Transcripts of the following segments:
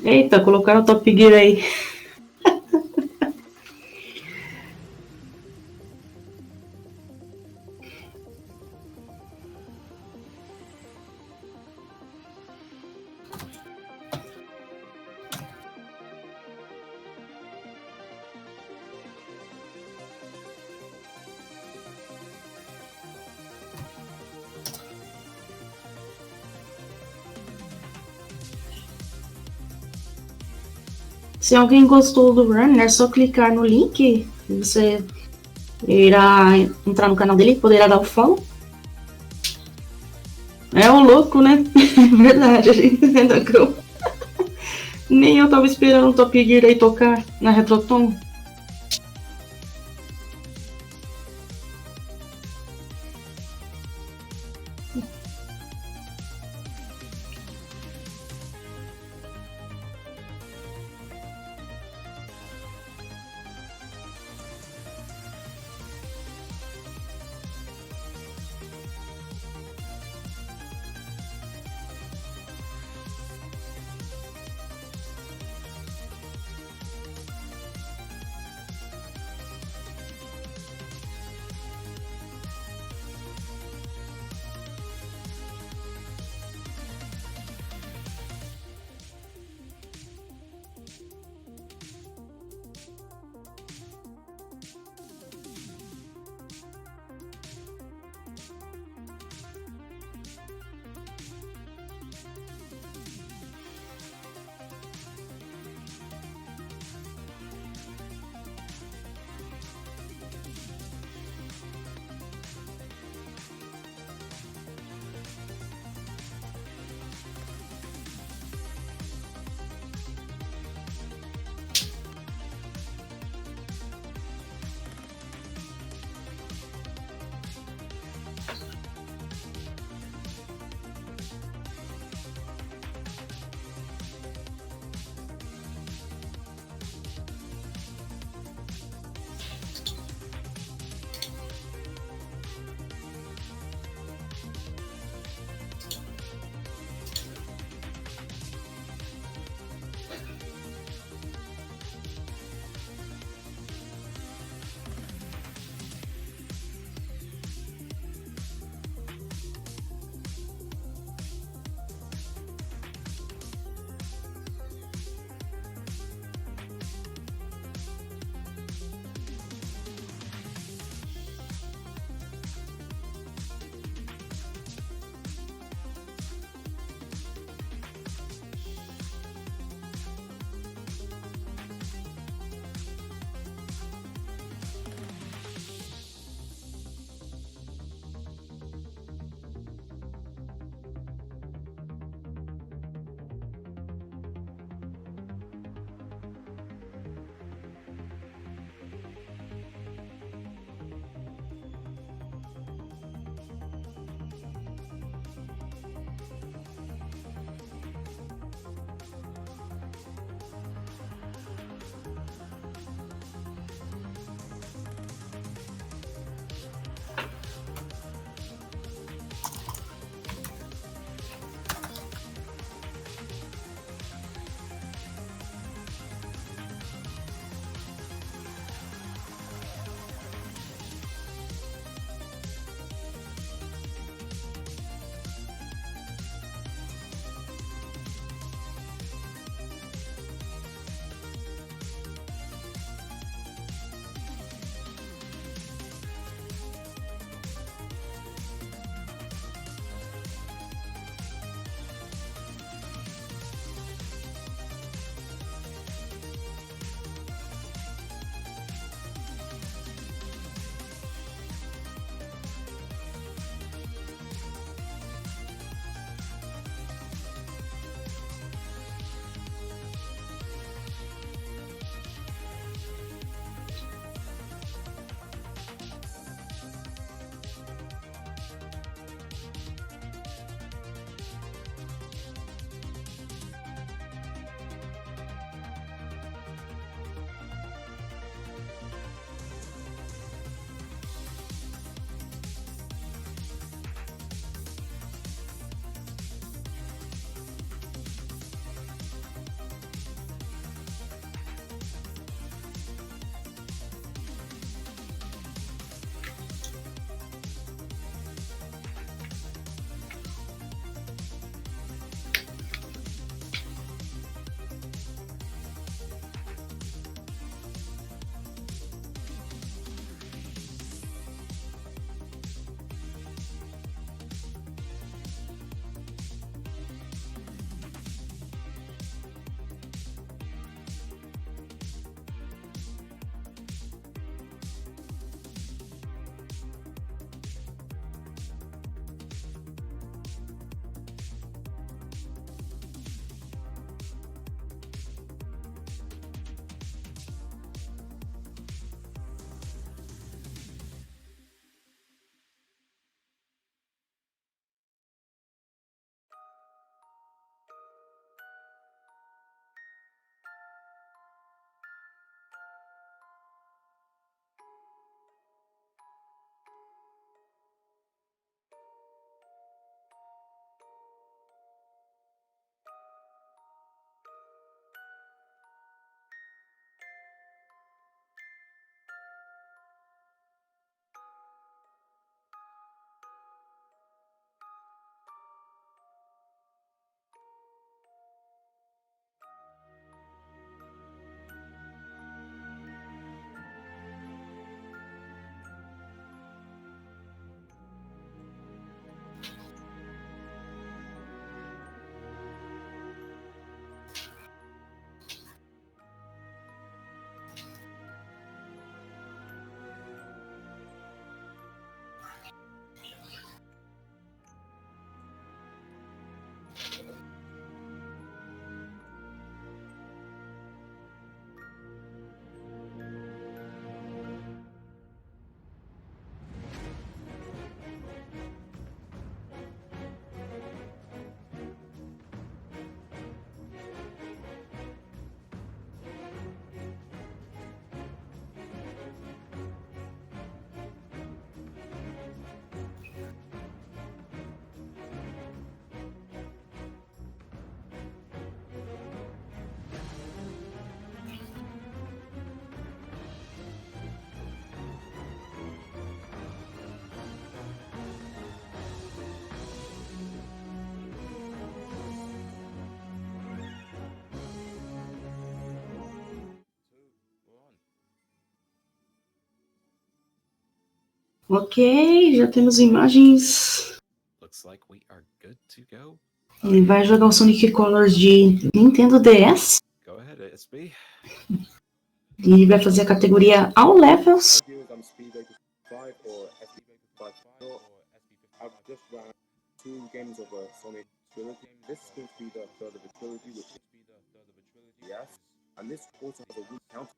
Eita, colocaram o Top Gear aí. Se alguém gostou do Runner, é só clicar no link. Você irá entrar no canal dele e poderá dar o follow. É um louco, né? Verdade, a gente ainda creu. Nem eu tava esperando o Top Gear aí tocar na Retrothon. Ok, já temos imagens. Looks like we are good to go. Ele vai jogar o Sonic Colors de Nintendo DS. Go ahead, SB. E vai fazer a categoria All Levels. SB55 or SB55. I've just ran 2 games of a Sonic trilogy. This is going to be the third of a trilogy, which is yes. And this also has a root counter.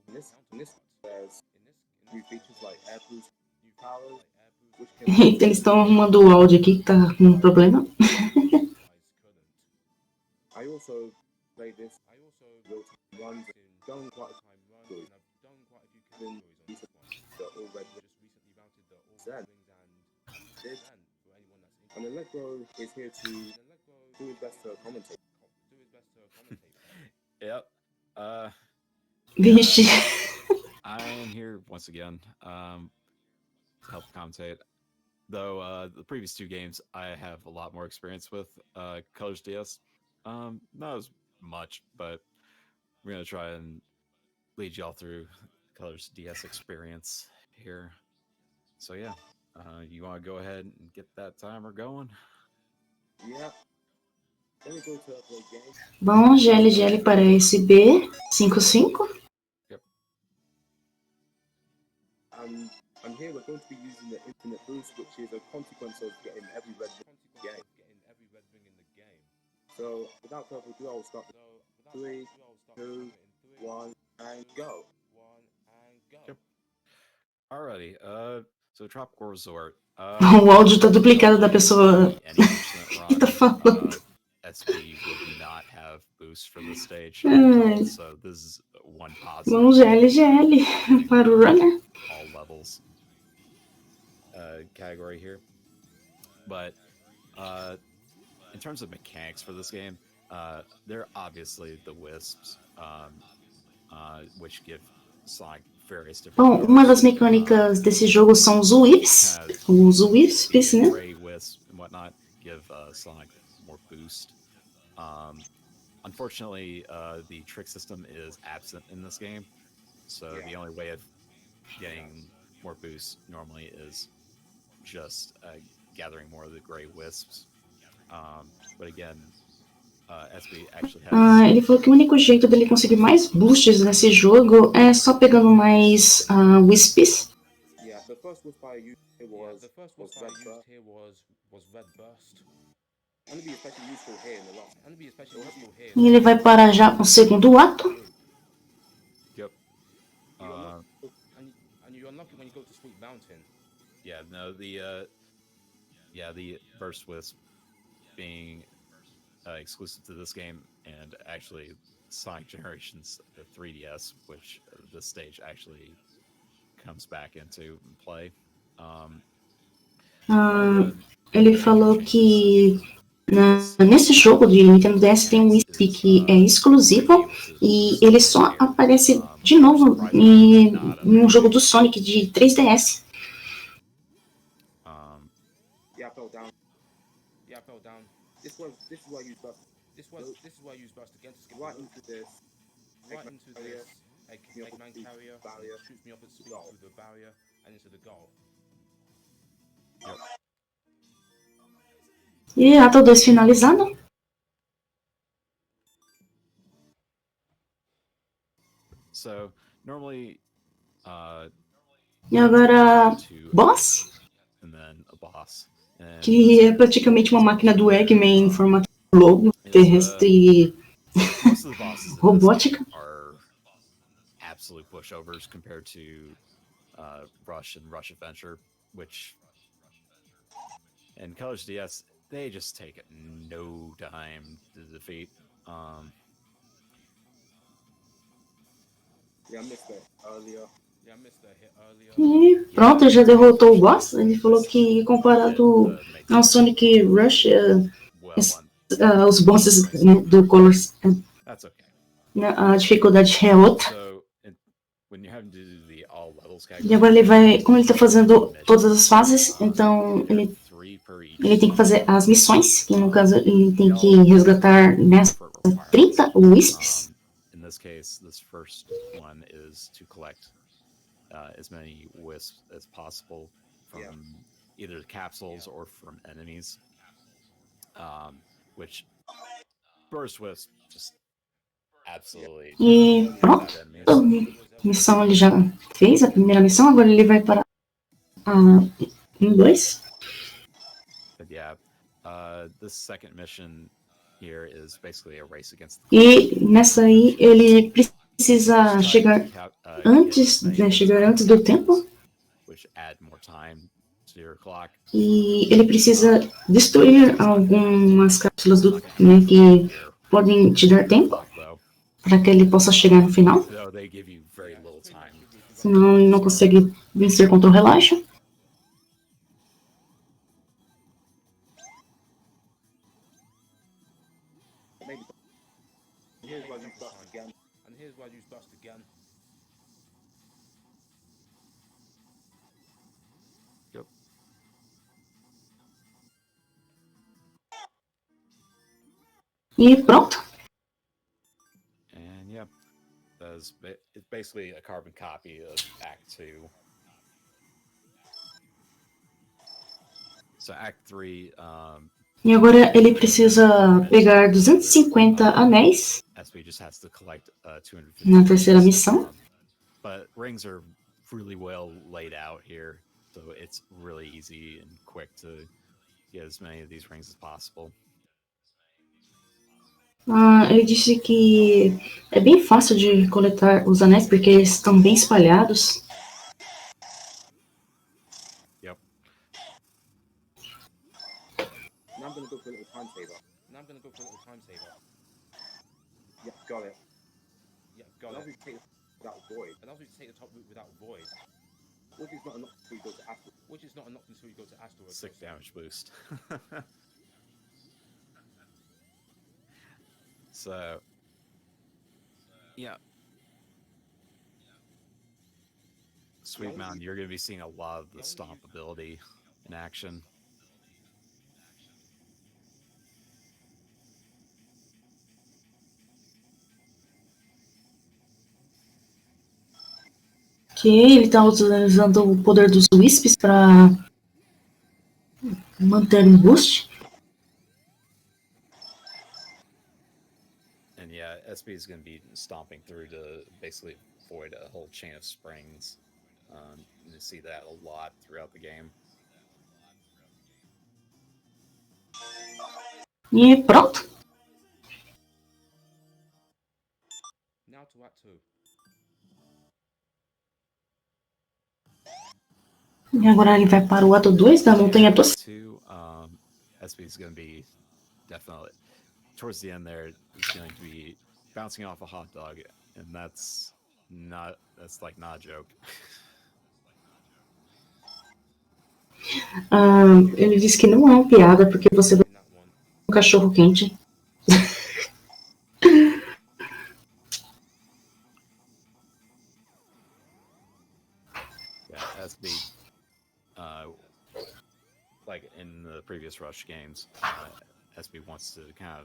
And this has new features like air boost, new powers, which can... Eles estão arrumando o áudio aqui que tá com um problema. I also played this real-time runs and done quite a few and Electro is here to do his best to commentate. Yep. Vixe. I am here once again to help commentate. Though the previous 2 games I have a lot more experience with. Colors DS, not as much, but we're gonna try and lead y'all through Colors DS experience here. So yeah, you want to go ahead and get that timer going? Yeah. Let me go to the game. Bom, GLGL para SB55. Yep. And here we're going to be using the infinite boost, which is a consequence of getting every red ring in the game. So without further ado, I'll start. 3, 2, 1, and go. Yep. Alrighty. So Tropical Resort. O áudio tá duplicado da pessoa que tá falando. SB would not have boost for this stage, so this is one positive. Vamos GLGL para o runner. All levels category here, but in terms of mechanics for this game, they're obviously the wisps, which give Sonic various different. Bom, uma das mecânicas desse jogo são os wisps, né? Gray wisps and whatnot give Sonic more boost. Unfortunately, the trick system is absent in this game, so the only way of getting more boost normally is just gathering more of the gray wisps. But again, SB actually has... ele falou que o único jeito dele conseguir mais boosts nesse jogo é só pegando mais wisps. Yeah, the first wisp I used here was red burst. And be especially useful here in the last. E ele vai parar já com o segundo ato. Yep. And you unlock it when you go to Sweet Mountain. Yeah, no, the burst wisp being exclusive to this game, and actually Sonic Generations 3DS, which this stage actually comes back into play. Ele falou que nesse jogo de Nintendo DS tem um wisp que é exclusivo e ele só aparece de novo em um jogo do Sonic de 3DS. Yeah, I fell down. This is why I use burst. This is why I use burst again to skip right into this. Eggman carrier shoots me up at speed through the barrier and into the goal. Yep. E ato 2 finalizado. So normally, e agora boss, and then a boss, que é praticamente uma máquina do Eggman em formato lobo terrestre robótica. Are absolute pushovers compared to Rush and Rush Adventure, which in Colors DS they just take no time to defeat. Yeah, I missed that earlier. E pronto, já derrotou o boss. Ele falou que comparado ao Sonic Rush, os bosses do Colors, a dificuldade é outra. E agora ele vai, como ele está fazendo todas as fases, então ele tem que fazer as missões, que no caso ele tem que resgatar nessa 30 wisps. In this case, this first one is to collect as many wisps as possible from either capsules or from enemies. Which burst wisps just absolutely E pronto. without enemies. Missão ele já fez, a primeira missão, agora ele vai para a 1-2. But yeah, this second mission here is basically a race against the E nessa aí ele precisa chegar antes, né, chegar antes do tempo. which add more time to your clock. E ele precisa destruir algumas cápsulas do, né, que podem te dar tempo para que ele possa chegar no final. Though they give you very little time. Senão ele não consegue vencer contra o relógio. Here's why you bust again. And here's why you bust again. Yep. E pronto. And yeah, it's basically a carbon copy of Act 2. So Act 3, E agora ele precisa pegar 250 anéis SB just has to collect 250 na terceira missão. But rings are really well laid out here, so it's really easy and quick to get as many of these rings as possible. Ele disse que é bem fácil de coletar os anéis porque eles estão bem espalhados. Yep. Now I'm gonna go for a little time saver. Yep, got it. And obviously take it without void. Take the top route without void. Which is not enough until you go to afterwards. 6 damage boost. So, yeah. Sweet Mountain, you're going to be seeing a lot of the stomp ability in action. Que ele está usando o poder dos wisps para manter um boost. And yeah, SB is going to be stomping through to basically avoid a whole chain of springs. You see that a lot throughout the game. E pronto. Now to Act 2. E agora ele vai para o ato 2 da Montanha Doce. SB is going to be definitely towards the end there. He's going to be bouncing off a hot dog, and that's like not a joke. Ele disse que não é uma piada porque você vai um cachorro quente. Yeah, SB, like in the previous Rush games, SB wants to kind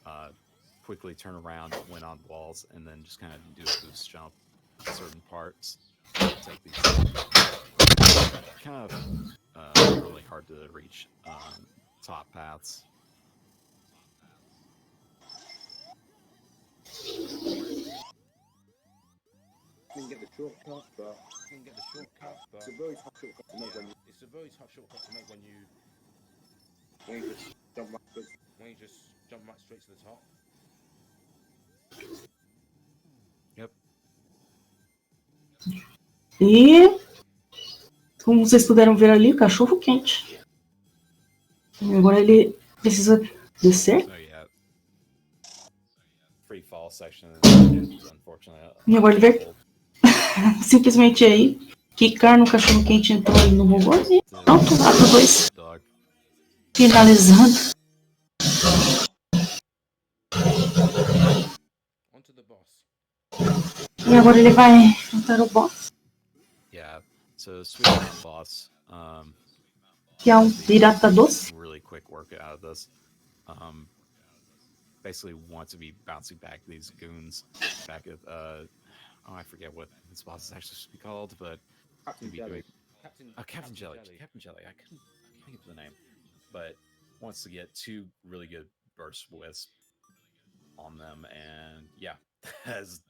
of quickly turn around, win on walls, and then just kind of do a boost jump at certain parts. Take these kind of really hard to reach top paths. Didn't get the shortcut, but it's a very tough shortcut to make when you just jump right straight to the top. Yep. E como vocês puderam ver ali, o cachorro quente. E agora ele precisa descer. So yeah, free fall section is unfortunately. E agora ele vai simplesmente aí quicar no cachorro quente, então ele no robô e pronto, ato 2 finalizando. E agora ele vai enfrentar o boss. Yeah, so Sweet Mountain boss. Que é um pirata doce. Really quick work out of this. Basically want to be bouncing back these goons back at I forget what this boss is actually supposed to be called, but Captain be Jelly. doing Captain Jelly. Captain Jelly. I couldn't think of the name, but wants to get 2 really good burst wisp on them, and yeah, that's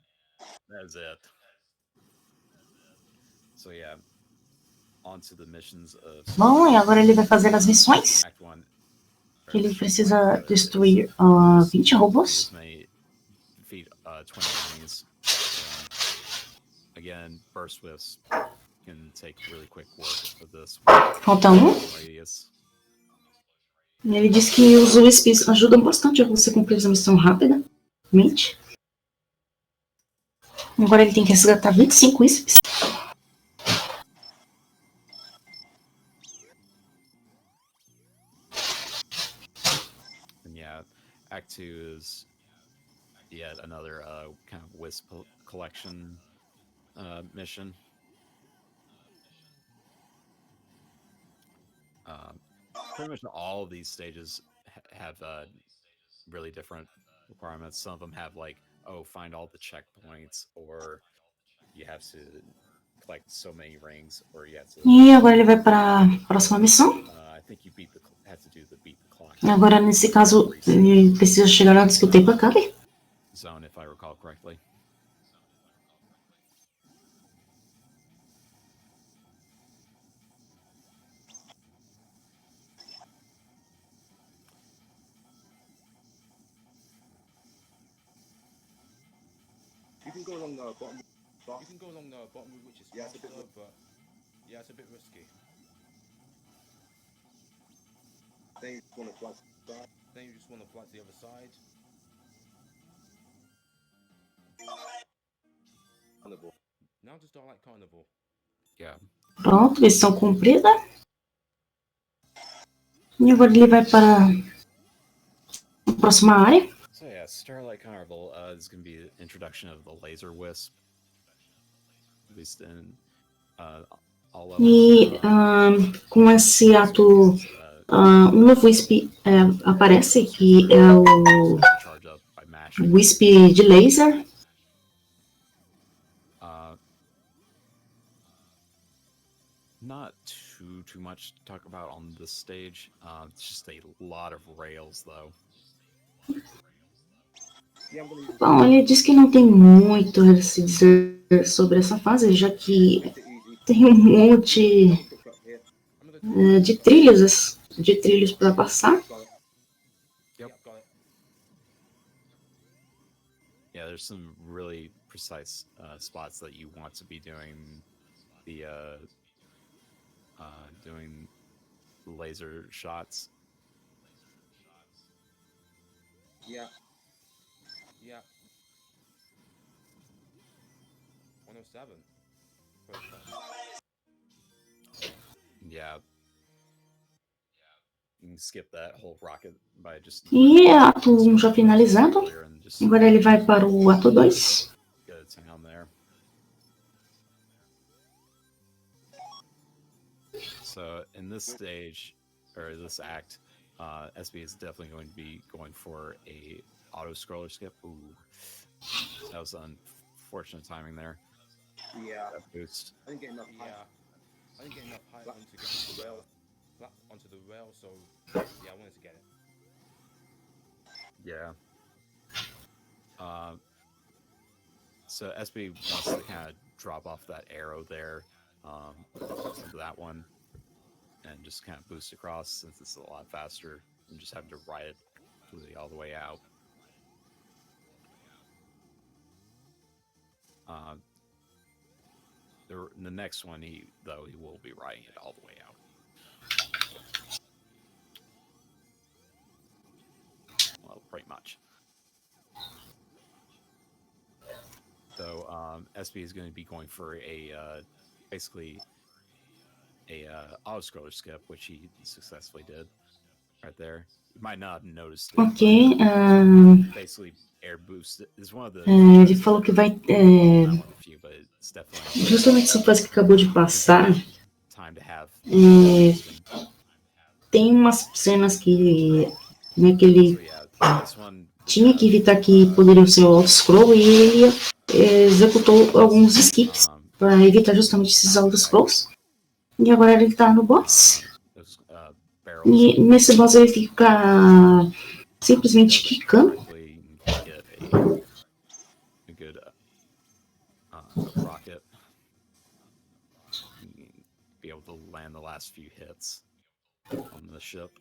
it. So yeah, on to the missions of Bom, e agora ele vai fazer as missões. Act 1. Ele precisa destruir 20 robôs. Defeat 20 enemies. Again, burst wisps can take really quick work for this. Falta um. Radius. Ele diz que os USPs ajudam bastante a você cumprir essa missão rapidamente. Agora ele tem que resgatar 25 USPs. And yeah, Act 2 is yet another kind of wisp collection mission. Pretty much all of these stages have really different requirements. Some of them have like, find all the checkpoints, or you have to collect so many rings, or you have to. E agora ele vai para a próxima missão. I think you have to do the beat the clock. Agora nesse caso ele precisa chegar antes que o tempo acabe. Zone, if I recall correctly. You can go along the bottom. You can go along the bottom route, which is faster, but yeah, it's a bit risky. Then you just want to fly to the side. Then you just want to fly to the other side. Carnival. Now to Starlight Carnival. Yeah. Pronto, missão cumprida. E agora ele vai para a próxima área. So yeah, Starlight Carnival is going to be the introduction of the laser wisp. At least in all of E com esse ato, um novo wisp aparece, que é o wisp de laser. Not too much to talk about on this stage. It's just a lot of rails, though. Bom, ele diz que não tem muito a se dizer sobre essa fase, já que tem um monte de trilhos para passar. Yep. Yeah, there's some really precise spots that you want to be doing the laser shots. Yeah. 107. Yeah. You can skip that whole rocket by just. E ato 1 já finalizado. Agora ele vai para o ato 2. Good town there. So in this stage, or this act, SB is definitely going to be going for a auto scroller skip. Ooh, that was unfortunate timing there. Yeah. That boost. I didn't get enough height. I didn't get enough height onto the rail. Onto the rail, so yeah, I wanted to get it. Yeah. So SB wants to kind of drop off that arrow there, into that one, and just kind of boost across, since it's a lot faster than just having to ride it completely all the way out. The next one, he will be riding it all the way out. Well, pretty much. So SB is going to be going for a basically a auto scroller skip, which he successfully did right there. You might not have noticed it. Ok. Basically, air boost is one of the. Ele falou que vai. Justamente essa fase que acabou de passar. Tem umas cenas que, né, que ele tinha que evitar que poderiam ser o auto-scroll, e ele ia executou alguns skips para evitar justamente esses autos flows. E agora ele tá no boss. E nesse boss ele fica simplesmente quicando. Rocket. Be able to land the last few hits on the ship.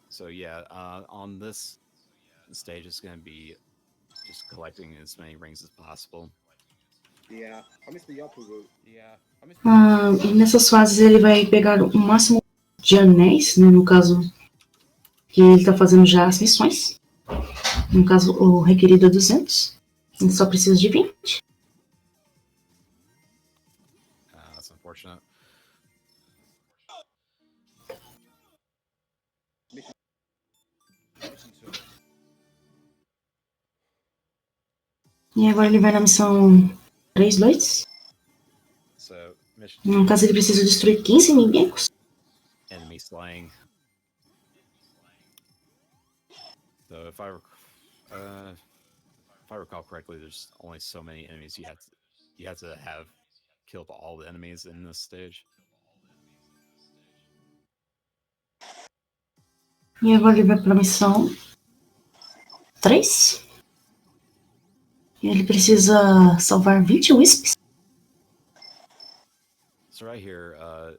So yeah, on this stage, it's going to be just collecting as many rings as possible. Yeah, I missed the upper route. Nessas fases ele vai pegar o máximo de anéis, né, no caso que ele está fazendo já as missões. No caso, o requerido é 200. Ele só precisa de 20. That's unfortunate. E agora ele vai na missão 3-2. No caso, ele precisa destruir 15 inimigos. Enemy slaying. So if I recall correctly, there's only so many enemies you have to have killed all the enemies in this stage. E agora ele vai para a missão 3. Ele precisa salvar 20 wisps. So right here,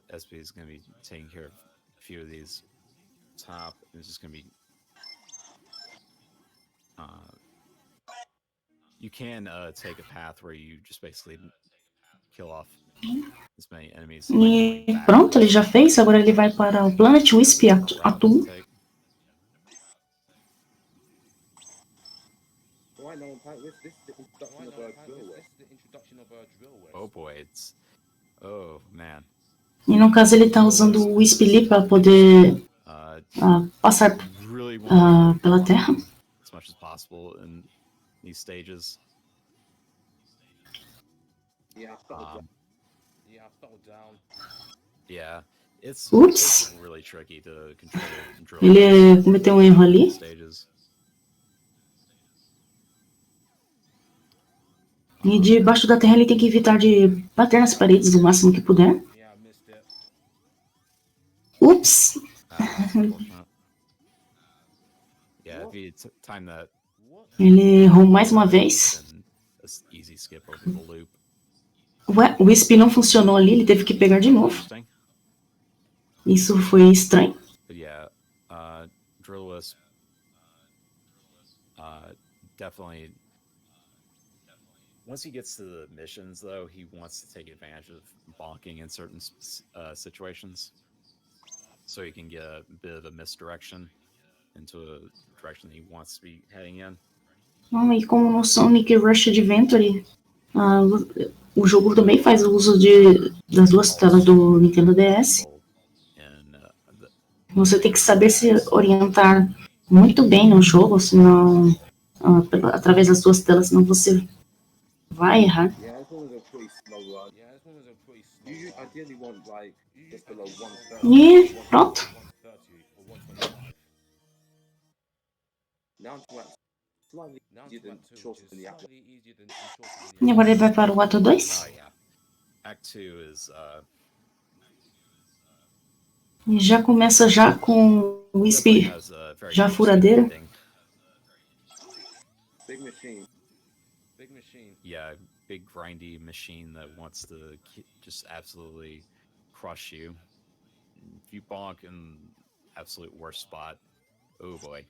SB is going to be taking care of a few of these top. It's just going to be... you can take a path where you just basically kill off as many enemies. E pronto, ele já fez. Agora ele vai para o Planet Wisp Atum. Oh boy, it's... Oh man. E no caso ele está usando o Wisp ali para poder passar pela Terra. As much as possible in these stages. Yeah, I fell down. Yeah, it's Oops. really tricky to control. Ele cometeu um erro ali. Stages. E debaixo da terra ele tem que evitar de bater nas paredes o máximo que puder. Ups! Yeah, if you time that, ele errou mais uma vez. Easy skip over the loop. Ué, o Wisp não funcionou ali, ele teve que pegar de novo. Isso foi estranho. But yeah, Drill Wisp definitely... Once he gets to the missions, though, he wants to take advantage of bonking in certain situations. So he can get a bit of a misdirection into a direction that he wants to be heading in. E como no Sonic Rush Adventure, o jogo também faz o uso das duas telas do Nintendo DS. Você tem que saber se orientar muito bem no jogo, senão, através das duas telas, senão você vai errar. E pronto. E agora ele vai para o ato 2. E já começa já com o Wisp já furadeira. Big machine. Yeah, big grindy machine that wants to just absolutely crush you. If you bonk in absolute worst spot, oh boy.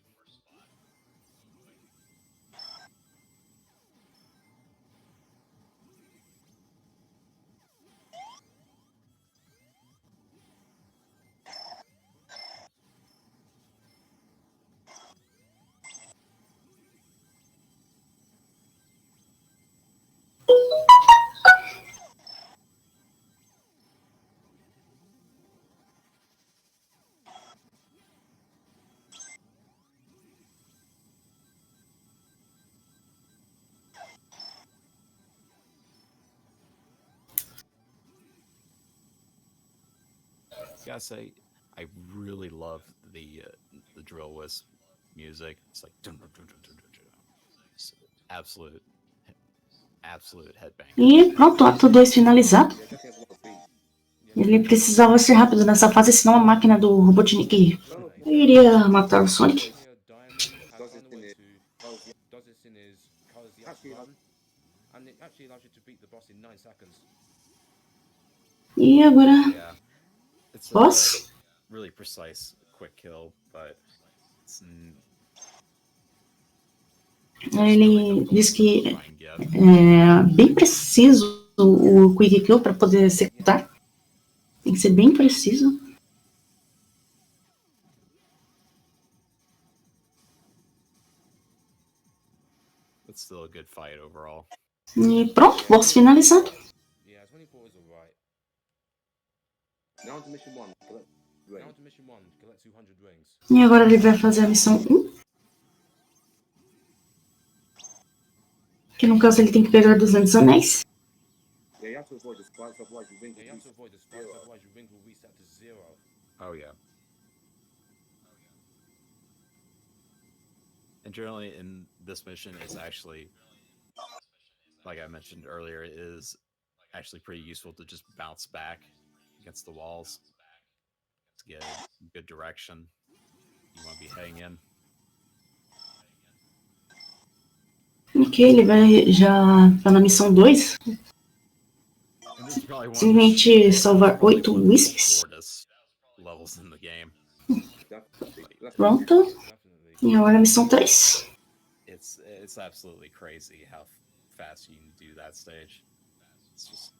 Gotta say, I really love the drill wisp music. It's like dun, dun, dun, dun, dun, dun, dun. It's absolute headbanger. E pronto, ato 2 finalizado. Yeah, definitely has a lot of beat. Ele precisava ser rápido nessa fase, senão a máquina do Robotnik Donald iria matar o Sonic. Here, Diamond has does found this a in way it. to does this in his Colors Yes Actually, run, and it actually allows you to beat the boss in 9 seconds. E agora, Yeah, it's a boss. really precise, quick kill, but it's Ele diz que try and get. é bem preciso o Quick Kill para poder executar. Tem que ser bem preciso. It's still a good fight overall. E pronto, boss finalizado. Yeah, 24 is alright. Now to mission 1. Now to mission 1, collect 200 rings. E agora ele vai fazer a missão 1. Que no caso ele tem que pegar 200 anéis. Yeah, you have to avoid the spikes, otherwise your ring Yeah, you have to avoid the spikes, otherwise your ring will reset to 0. Oh yeah. And generally in this mission, it's actually, like I mentioned earlier, it is actually pretty useful to just bounce back against the walls to get a good direction you want to be heading in. Ok, ele vai já tá na missão 2. And this is probably one Simplesmente salvar 8 Wisps. shortest levels in the game. Pronto. Definitely. E agora a missão 3. It's absolutely crazy how fast you can do that stage. It's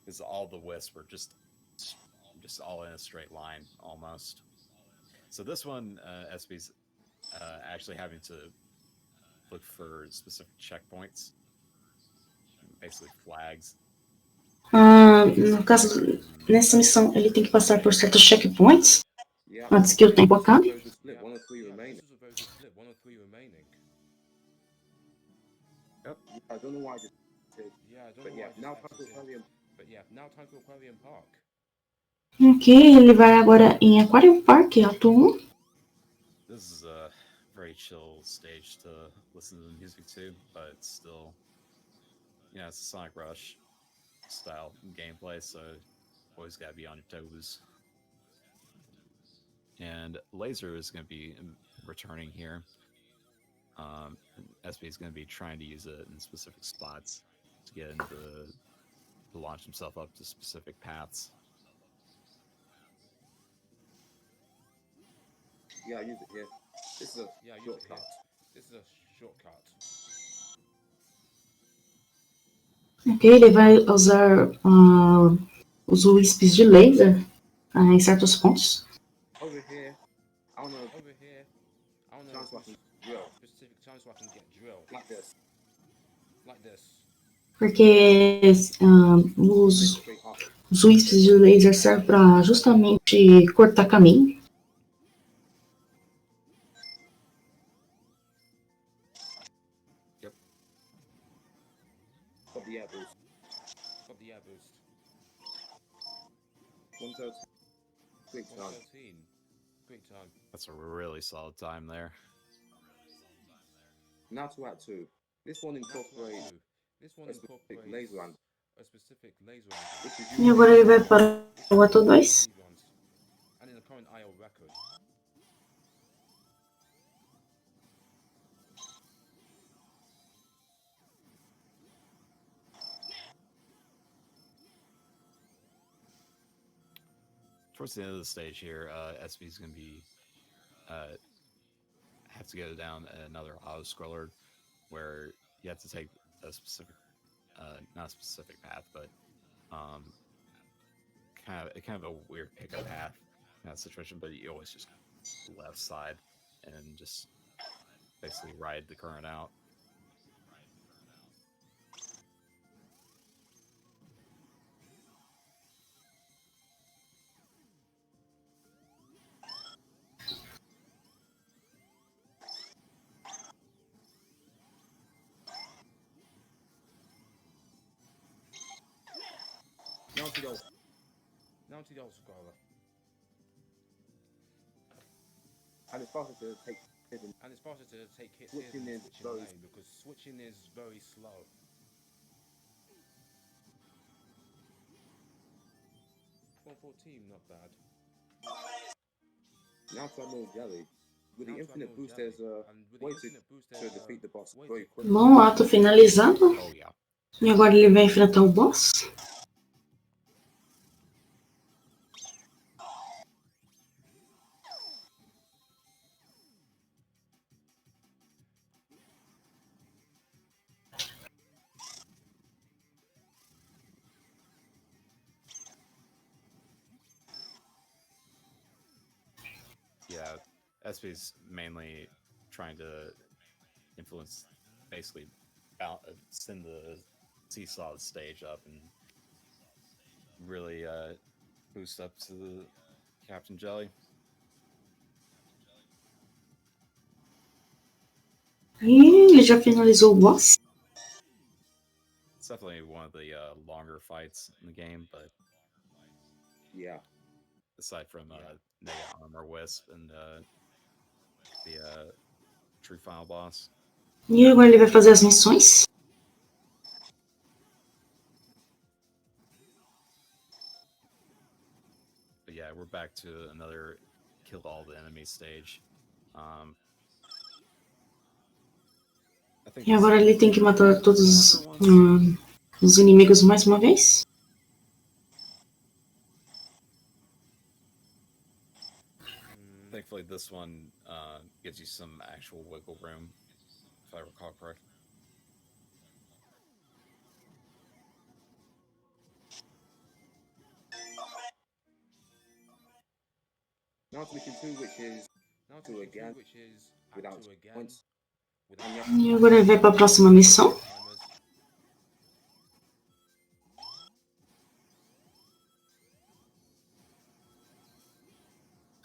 because all the wisps were just all in a straight line almost. So this one, SB's actually having to look for specific checkpoints, basically flags. No caso, nessa missão ele tem que passar por certos checkpoints Yeah. antes que o tempo acabe. Very good split. 1 of 3 remaining. This is a very good split, 1 of 3 remaining. Yep. I don't know why I just said. Yeah, I don't But know yeah, why I now just time to acted in. Aquarium. But yeah, now time for Aquarium Park. Ok, ele vai agora em Aquarium Park, ato 1. This is a very chill stage to listen to the music to, but it's still, it's a Sonic Rush style gameplay, so always gotta be on your toes. And Laser is going to be returning here. SB is going to be trying to use it in specific spots to get into to launch himself up to specific paths. Yeah, I use it here. This is a Yeah, use it shortcut. here. This is a shortcut. Ok, ele vai usar os Wisps de laser em certos pontos. Over here, I want to Over here, I want chance so I to can drill. specific time so I can get drill. Like this. Like this. Porque os Straight up. Os Wisps de laser servem para justamente cortar caminho. Yep. Got the air boost. Got the air boost. 113. Quick time. 113. Great time. That's a really solid time there. Now to Act 2. This one incorporates This one a specific incorporates laser angle. a specific laser angle. Which is E used agora ele vai para o ato 2. And in the current IO record. Towards the end of the stage here, SB is going to be have to go down another auto scroller where you have to take a specific, not a specific path, but kind of a weird pickup path in that situation. But you always just left side and just basically ride the current out. Now to go. Down to the old scroller. And it's faster to take hits and And it's faster to take hits Switching here is than switching very lane because switching is very slow. 414, not bad. now to more jelly. With the Now to infinite Admiral boost, Jelly. there's a And with way the infinite boost, to there's defeat the boss way very to- quickly. Bom, ato finalizado. Oh yeah. E agora ele vai enfrentar o boss. Yeah, SB's mainly trying to influence, basically, send the seesaw stage up and really boost up to the Captain Jelly. E ele já finalizou o boss. It's definitely one of the longer fights in the game, but Yeah. aside from Mega Armor Wisp and the true final boss. E agora ele vai fazer as missões. But yeah, we're back to another kill all the enemies stage. I think E agora ele tem que matar todos os inimigos mais uma vez. Thankfully, this one gives you some actual wiggle room, if I recall correctly. Now to mission 2, which is Now to again which is without to again points. without E agora ele vai para a próxima missão. timers.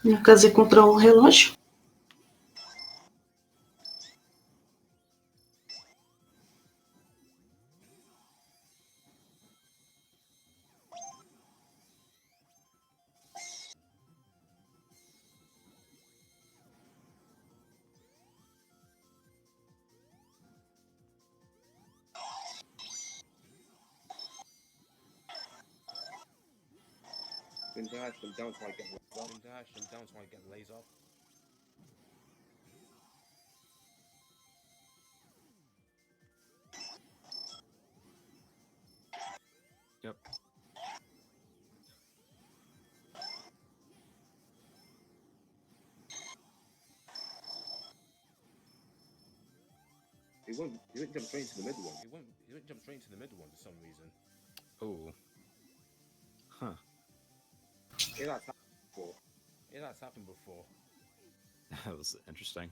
No caso é contra o relógio. Then dash them down so I get Then dash them down so I get laser. Yep. He won't jump straight into the middle one. He won't jump straight into the middle one for some reason. Oh. Huh. Yeah, that's happened before. Yeah, that's happened before. That was interesting.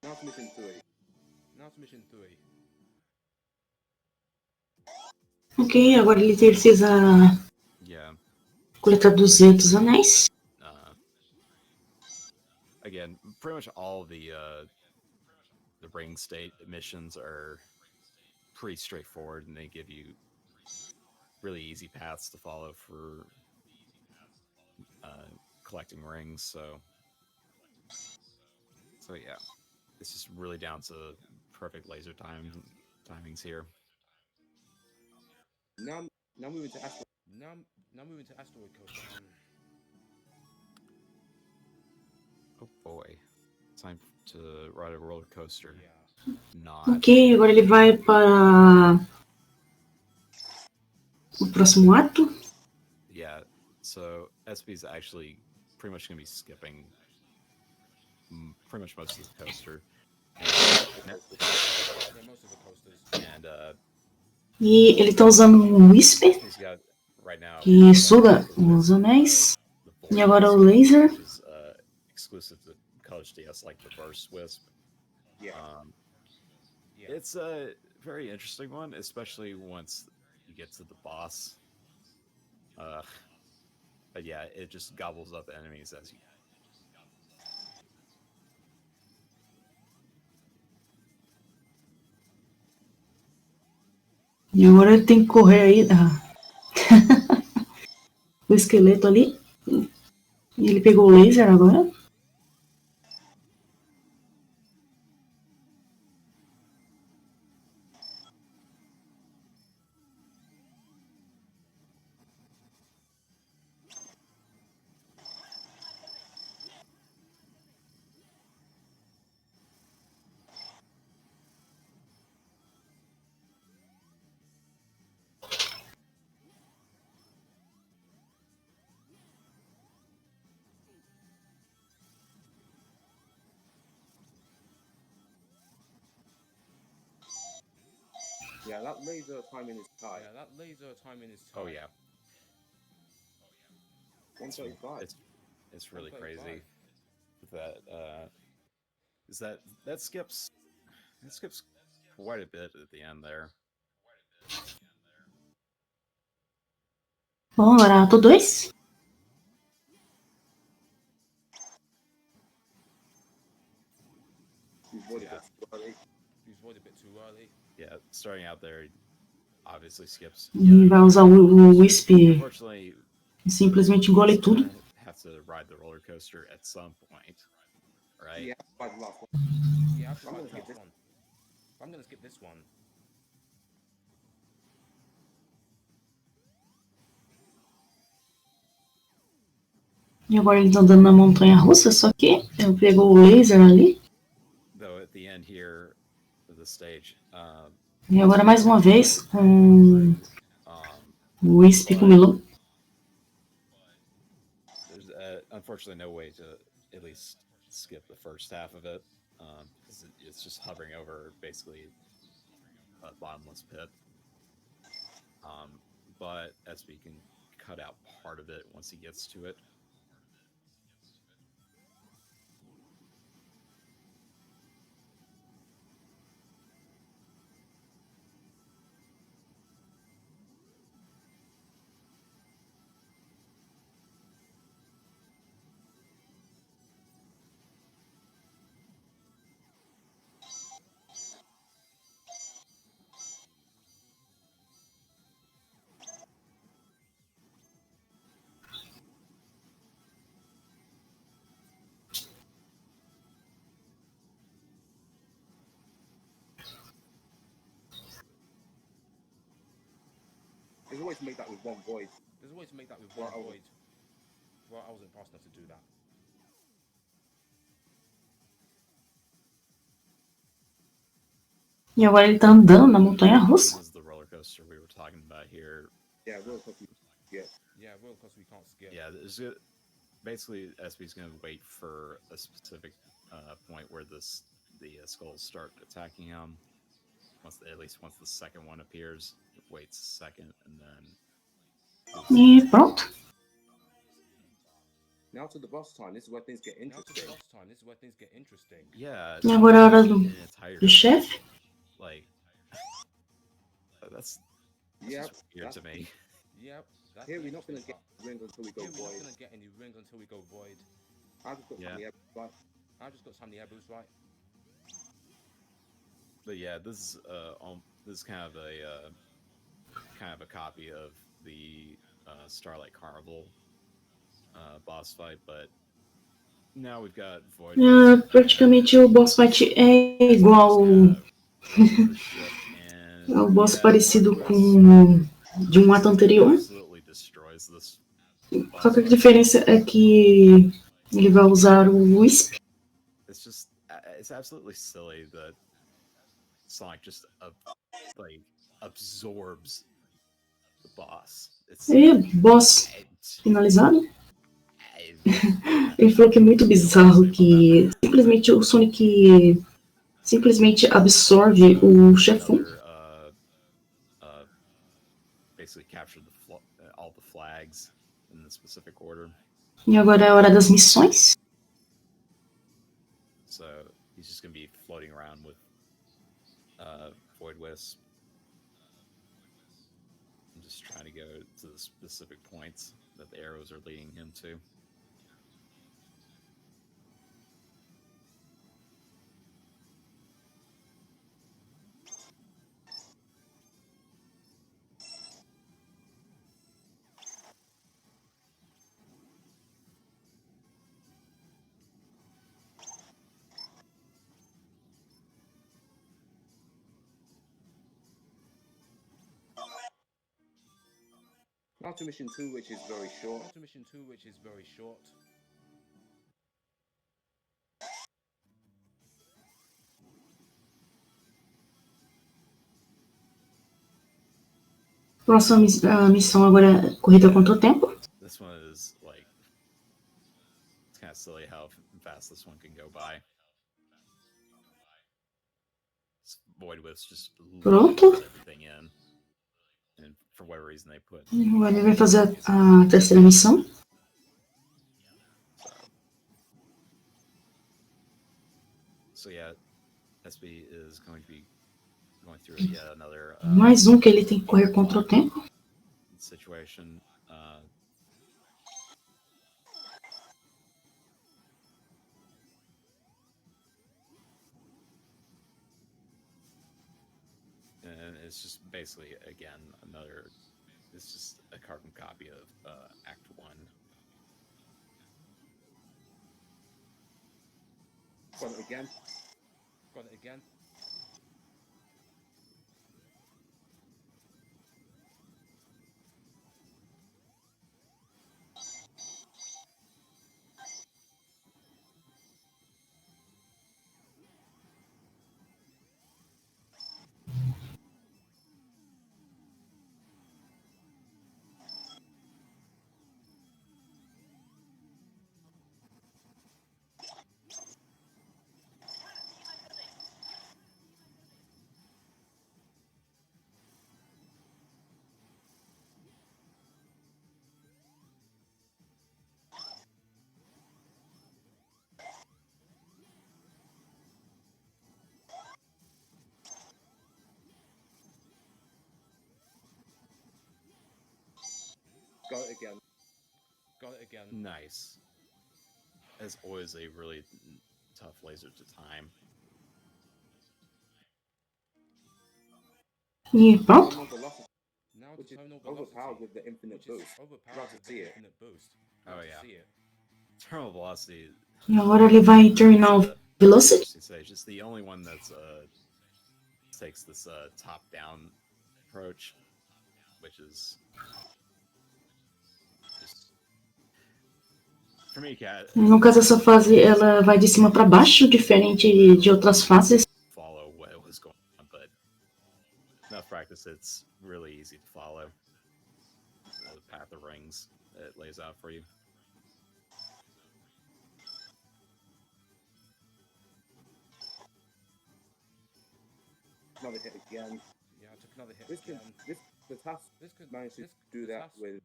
Now to mission 3. Now to mission 3. Ok, agora ele precisa Yeah. coletar 200 anéis. Again, pretty much all the ring state missions are pretty straightforward, and they give you really easy paths to follow for collecting rings. So yeah, it's just really down to perfect laser timings here. Now moving to Astro. Now moving to Asteroid Coaster. Oh boy, time to ride a roller coaster. Yeah. Not. Ok, agora ele vai para o próximo ato. Yeah, so SB's actually pretty much going to be skipping pretty much most of the coaster. Yeah, most of the coasters. And E ele está usando um Whisper, SB's got right now que suga os anéis. E agora o laser. which is exclusive to College DS, like the Burst Wisp. Yeah. Yeah. It's a very interesting one, especially once you get to the boss. But yeah, it just gobbles up enemies as you. E agora ele tem que correr aí. O esqueleto ali. E ele pegou o laser agora. Yeah, that laser timing is tight. Yeah, that laser timing is Oh tight. yeah, 135. it's really 135. crazy that is that skips quite a bit at the end there. Bom, agora ato 2. He's voided it too early. He's voided a bit too early. Yeah, starting out there, he obviously skips. E vai usar o Wisp Unfortunately, e simplesmente engole he's tudo. gonna have to ride the roller coaster at some point, right? Yeah, by the last one. Yeah, I have to I'm ride gonna the skip last this. one. I'm gonna skip this one. E agora ele tá andando na montanha russa, só que ele pegou o laser ali. Though at the end here of the stage, E agora mais uma vez com o Wisp com o melão. there's unfortunately no way to at least skip the first half of it because it's just hovering over basically a bottomless pit. But SB can cut out part of it once he gets to it. There's a way to make that with one void. There's a way to make that with Well, one I void. Well, I wasn't fast enough to do that. E agora ele tá andando na montanha russa. This is the roller coaster we were talking about here. Yeah, real quick. Yeah. Yeah, roller coaster we can't skip. Yeah, basically SB's going to wait for a specific point where the skulls start attacking him. At least once the second one appears, it waits a second and then. E pronto. Now to the boss time. This is where things get Now to the interesting. boss time. This is where things get interesting. Yeah. E agora é a hora do chefe. Like that's Yeah. just weird to me. Yep. Here we're not gonna get ring until we go Here we're not void. gonna get any ring until we go void. I just got Yeah. the right. I just got some of the air boost right. But yeah, this is kind of a copy of the Starlight Carnival boss fight, but now we've got Void. Praticamente o boss fight é igual ao boss parecido com de um ato anterior. Só que a diferença é que ele vai usar o Wisp. It's absolutely silly that Sonic just absorbs the boss. E boss finalizado. Ele falou que é muito bizarro que simplesmente o Sonic simplesmente absorve o chefão. Basically captured all the flags in the specific order. E agora é a hora das missões. So he's just going to be floating around with Void Wisp. I'm just trying to go to the specific points that the arrows are leading him to. Now to mission 2, which is very short. Now to mission 2, which is very short. Próxima missão agora é corrida contra o tempo. This one is like, it's kind of silly how fast this one can go by. Void Wisp just Pronto. loses everything in, and for whatever reason they put. Agora ele vai fazer a terceira missão. So yeah, SB is going to be going through yet another Mais que ele tem que correr contra o tempo. situation. And it's just basically, again, it's just a carbon copy of Act 1. Got it again. Got it again. Got it again. Got it again. Nice. As always, a really tough laser to time. E pronto. Now Which to is tonal overpowered velocity, with the infinite which is boost. overpowered Glad to with see the it. infinite boost. Oh, Glad to yeah. see it. Terminal velocity. E agora ele vai terminal velocity. It's just the only one that's takes this top-down approach, which is just for me, Cat. No caso, essa fase ela vai de cima para baixo, diferente de outras fases. Follow what was going on, but enough practice, it's really easy to follow the path of rings that it lays out for you. Another hit again. Yeah, I took another hit This again. the task manages to do that with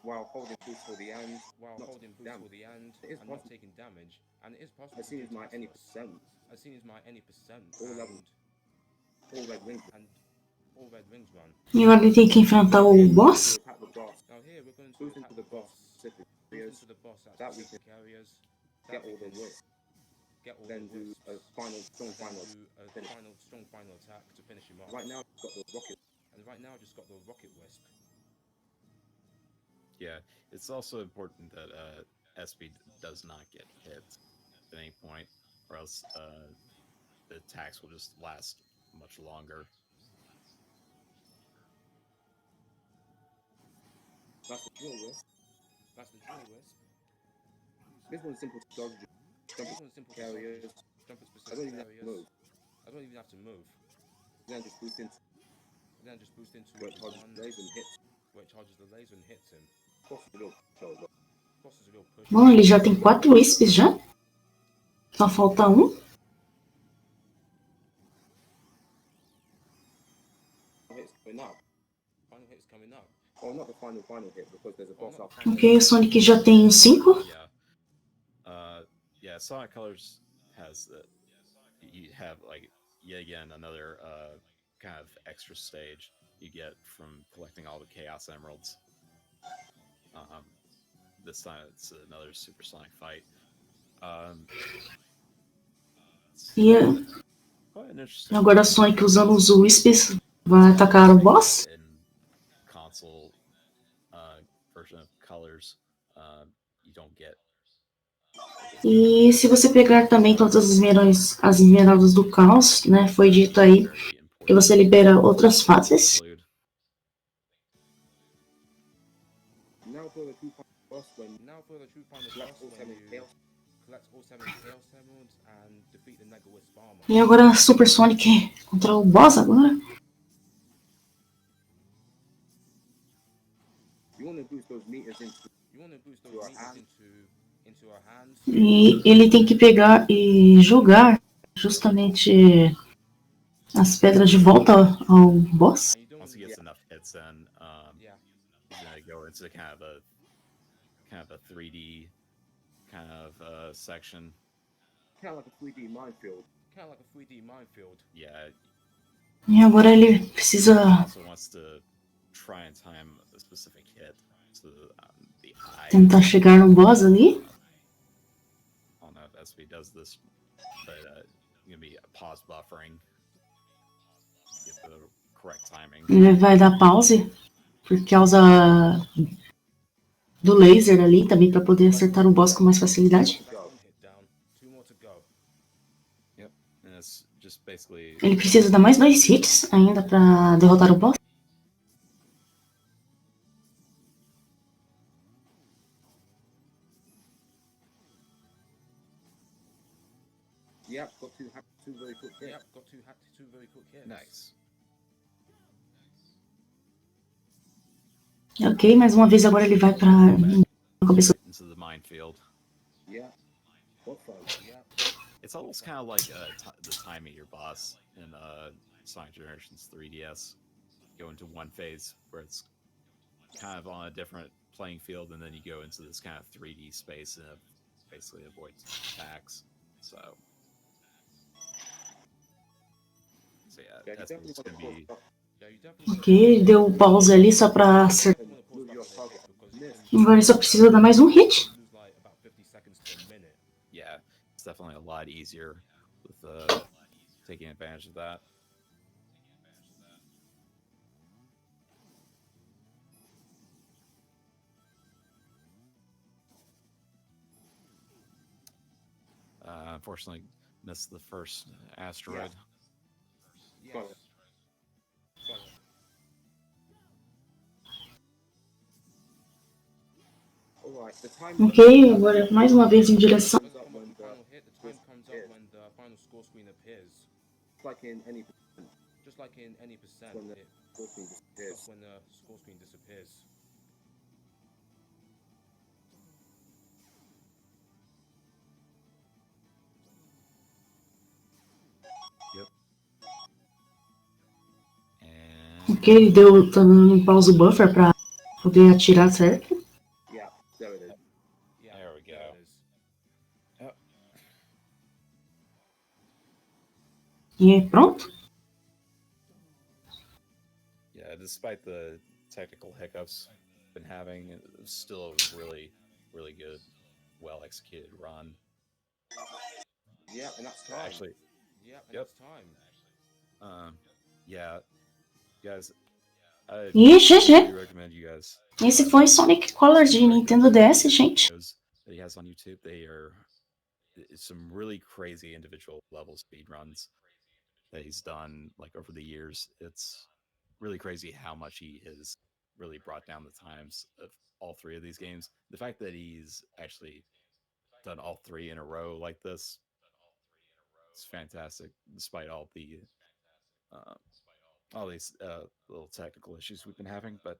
while holding boost for the end. While not holding boost damage. for the end It is and not possible. taking damage, and it is possible. As seen to as my do any taskless. percent. As seen as my any percent. All level. All red rings. And all red rings run. E agora ele tem que enfrentar o boss. To attack the boss. Now here we're going to Boost attack into the boss specific Boost areas. into the boss at That we specific areas. Get all the wisps. Get all Then the do wisps. a final strong And then final. do a finish. strong final attack to finish him off. Right now I've got the rocket. And right now I just got the rocket wisp. Yeah, it's also important that SB does not get hit at any point, or else the attacks will just last much longer. That's the drill wisp. That's the drill wisp. This one's simple to dodge. Jump This one's simple to areas. dodge. Jump at I don't specific even have to areas. move. I don't even have to move. Then just boost into Then just boost into where it charges one the laser and hits. where it charges the laser and hits him. Boss is a real show. Boss is a real push. Bom, ele já tem 4 wisps já. Só falta um. Hits coming up. Final hit's coming up. Oh, not the final hit because there's a boss not after. the Ok, o Sonic já tem 5. Yeah, Sonic Colors has you have like yet again another kind of extra stage you get from collecting all the Chaos Emeralds. This time it's another supersonic fight. E Quite an interesting agora Sonic usando os wisps vai atacar o boss. in console version of Colors. You don't get. E se você pegar também todas as esmeraldas do caos, né, foi dito aí que você libera outras fases. Now for the true final boss when Now for the true final collect boss all when 7 you chaos. collect all 7 Chaos Emeralds and defeat the Nega Wisp armor. E agora Super Sonic contra o boss agora. You want to boost those meters into You want to boost those your meters hand. into our hands. E ele tem que pegar e jogar justamente as pedras de volta ao boss. And you don't Once he gets enough hits in, yeah. he's gonna go into kind of a 3D kind of section. Kind of like a 3D minefield. Kind of like a 3D minefield. Yeah. E agora ele precisa Also wants to try and time a specific hit to the eye. tentar chegar no boss ali. I don't know if SB does this, but gonna be pause buffering. Get the correct timing. Ele vai dar pause por causa do laser ali também para poder acertar o boss com mais facilidade. That's one hit down. 2 more to go. Yep. And it's just basically. Ele precisa dar mais 2 hits ainda para derrotar o boss. Yep, got two very quick hits. Yep, got two very quick hits. Nice. Ok, mais uma vez agora ele vai para a cabeça. Into the minefield. Yeah. What fun? Yeah. It's almost kind of like the timing your boss in Sonic Generations 3DS. Go into one phase where it's kind of on a different playing field, and then you go into this kind of 3D space and basically avoids attacks. So yeah, that's what's gonna be. Yeah, you definitely Ok, ele deu pause ali só para acertar. Move your target. Miss. Agora ele só precisa dar mais um hit. lose like about 50 seconds to a minute. Yeah, it's definitely a lot easier with taking advantage of that. Unfortunately, missed the first asteroid. Yes. Got it. Got it. Alright, the time. Ok, agora mais uma vez em direção. Doesn't come up with the final hit. The time comes up when the final score screen appears. It's like in any Just like in any percent, when the it score screen disappears. stops when the score screen disappears. Yep. And Ok, ele deu também um pause buffer para poder atirar certo. Yeah, there it is. Yeah. There we go. There it is. Yep. E pronto. Yeah, despite the technical hiccups I've been having, it's still a really, really good, well executed run. Yeah, and that's time. Actually, Yeah, and Yep. it's time. yeah, guys, I E GG. really recommend you guys. Esse foi Sonic Colors de Nintendo DS, gente. Videos that he has on YouTube. They are some really crazy individual level speed runs that he's done like over the years. It's really crazy how much he has really brought down the times of all 3 of these games. The fact that he's actually done all 3 in a row like this, it's fantastic, despite all these little technical issues we've been having. But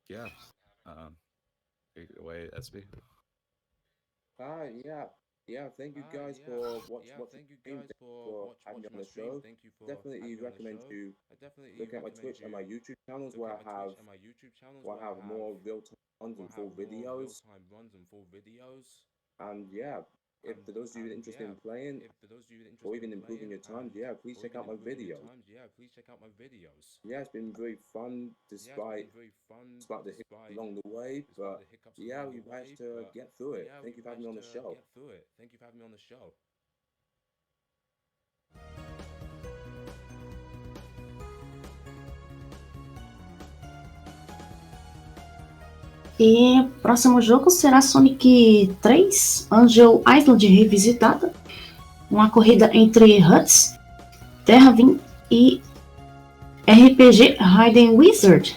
yeah, take it away, SB. Yeah, thank you guys for watching Thank you the stream. guys Thank you for having me watching on my the show. stream. Thank you for Definitely having me on the recommend show. you I definitely look at my recommend Twitch and my you YouTube channels look where at I my have Twitch and my YouTube channels where I have more real-time runs and full videos. real-time runs and full videos. And yeah, if for those of you interested in playing If for those of you interested or even in improving playing your times, and- yeah, please or check even out my improving your videos. times, yeah, please check out my videos. Yeah, it's been very fun Yeah, it's despite been very fun the hiccups along the way, despite but the hiccups yeah, along we the managed way, to but get through it. yeah, Thank we you for having me on the managed to show. get through it. Thank you for having me on the show. E o próximo jogo será Sonic 3 Angel Island revisitada. Uma corrida entre Huts, Terra Vim e RPG Hidden Wizard.